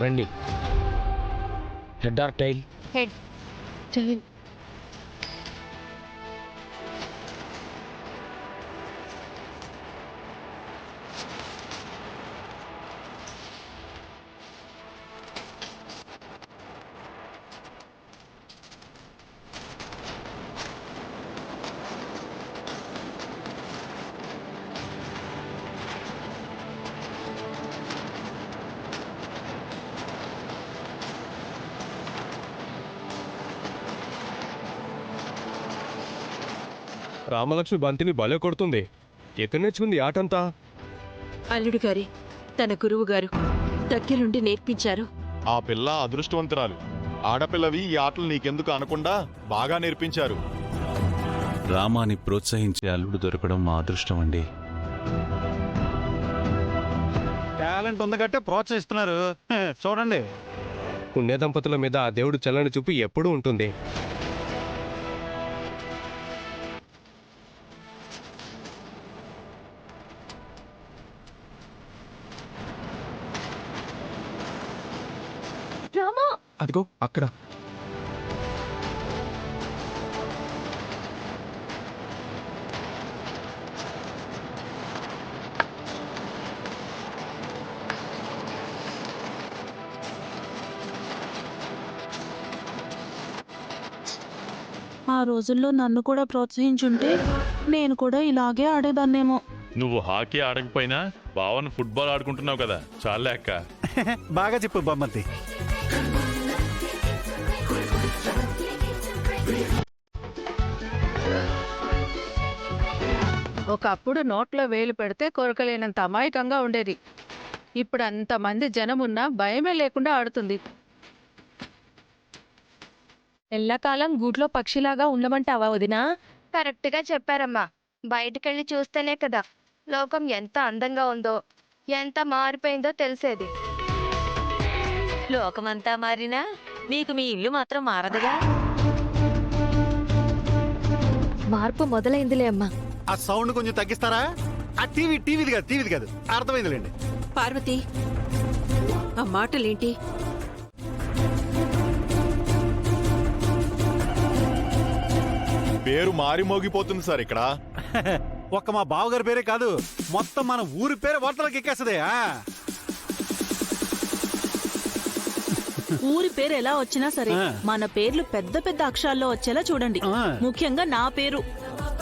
రండి. Head or tail? Head. Tail. Ramalakshmi బంతిని భలే కొడుతుంది. ఎక్కడ నేర్చుకుంది ఆటంతా? అల్లుడు గారి తన గురువు గారు దగ్గరుండి నేర్పించారు. ఆ పిల్ల అదృష్టవంతురాలు. ఆడపిల్లవి ఈ ఆటలు నీకెందుకు అనకుండా బాగా నేర్పించారు. రామాని ప్రోత్సహించే అల్లుడు దొరకడం మా అదృష్టం అండి. టాలెంట్ ఉంది కట్టే ప్రోత్సహిస్తున్నారు. చూడండి, పుణ్య దంపతుల మీద ఆ దేవుడు చల్లని చూపు ఎప్పుడూ ఉంటుంది. రామా, అదిగో అక్కడ. ఆ రోజుల్లో నన్ను కూడా ప్రోత్సహించుంటే నేను కూడా ఇలాగే ఆడేదాన్నేమో. నువ్వు హాకీ ఆడకపోయినా బావన్ ఫుట్బాల్ ఆడుకుంటున్నావు కదా, చాలే అక్క. బాగా చెప్పు బొమ్మతి. ఒకప్పుడు నోట్లో వేలు పెడితే కొరకలేనంత అమాయకంగా ఉండేది. ఇప్పుడు అంతమంది జనమున్నా భయమే లేకుండా ఆడుతుంది. ఎల్లకాలం గూట్లో పక్షిలాగా ఉండమంటావా వదినా? కరెక్ట్గా చెప్పారమ్మా. బయటకెళ్ళి చూస్తేనే కదా లోకం ఎంత అందంగా ఉందో, ఎంత మారిపోయిందో తెలిసేది. లోకమంతా మారినా మీకు మీ ఇల్లు మాత్రం మారదుగా. మార్పు మొదలైందిలే అమ్మా. ఆ సౌండ్ కొంచెం తగ్గిస్తారా? ఆ టీవీది కాదు అర్థమైందిలేండి. పార్వతి, ఆ మాటలేంటి? పేరు మారి మోగిపోతుంది సార్ ఇక్కడ. ఒక్క మా బావగారి పేరే కాదు, మొత్తం మన ఊరి పేరే వార్తలకు ఎక్కేస్తుంది. ఊరి పేరు ఎలా వచ్చినా సరే మన పేర్లు పెద్ద పెద్ద అక్షరాల్లో వచ్చేలా చూడండి. ముఖ్యంగా నా పేరు.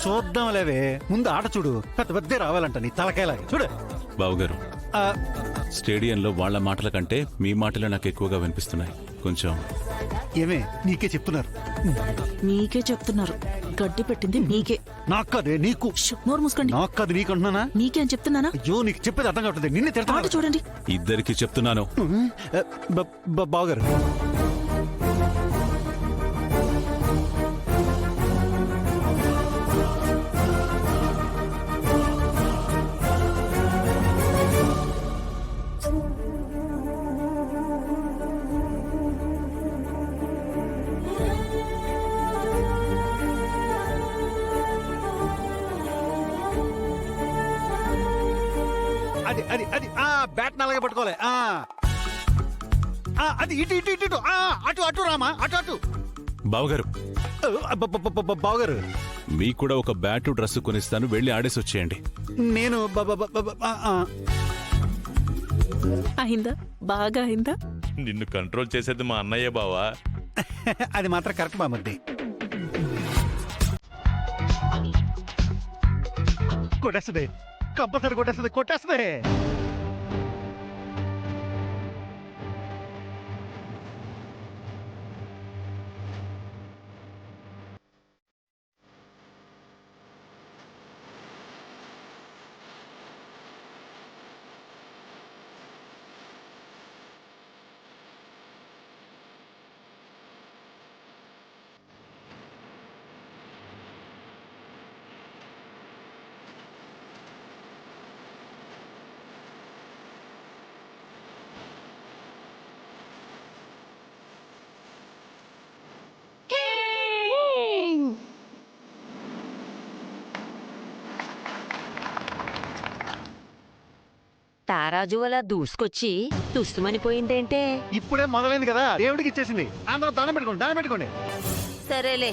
చూద్దాం లేవే, ముందు ఆట చూడు. పెద్ద పెద్ద రావాలంట నీ తలకాయలాగా. చూడు బావుగారు, స్టేడియంలో వాళ్ళ మాటల కంటే మీ మాటలే నాకు ఎక్కువగా వినిపిస్తున్నాయి. కొంచెం ఏమే నీకే చెప్తున్నారు. మీకే చెప్తున్నారు. గడ్డి పెట్టింది మీకే. నాకు కాదే నీకు. నోరు మూసుకోండి. నాకు కాదు నీకు అంటున్నానా? మీకే అని చెప్తున్నానా? అయ్యో నీకు చెప్పేది అర్థం కావట్లేదు. నిన్నే తిడతాను. చూడండి, ఇద్దరికి చెప్తున్నాను. బావగారు, అది అది అది బ్యాట్ నల్లగా పట్టుకోవాలి. అది ఇటు ఇటు ఇటు ఇటు అటు అటు రామా, అటు అటు. బావగారు, బావగారు, మీకు కూడా ఒక బ్యాటు డ్రెస్ కొనిస్తాను, వెళ్ళి ఆడేసి వచ్చేయండి. నేను అయిందా? బాగా అయిందా? నిన్ను కంట్రోల్ చేసేది మా అన్నయ్య బావా. అది మాత్రం కరెక్ట్ బామర్ది. కొట్టేస్తుంది, కంపల్సరీ కొట్టేస్తుంది. తారాజు అలా దూసుకొచ్చి తుస్తుమనిపోయిందేంటే? ఇప్పుడే మొదలైంది కదా దేవుడికి ఇచ్చేసింది అందరూ దండం పెట్టుకోండి సరేలే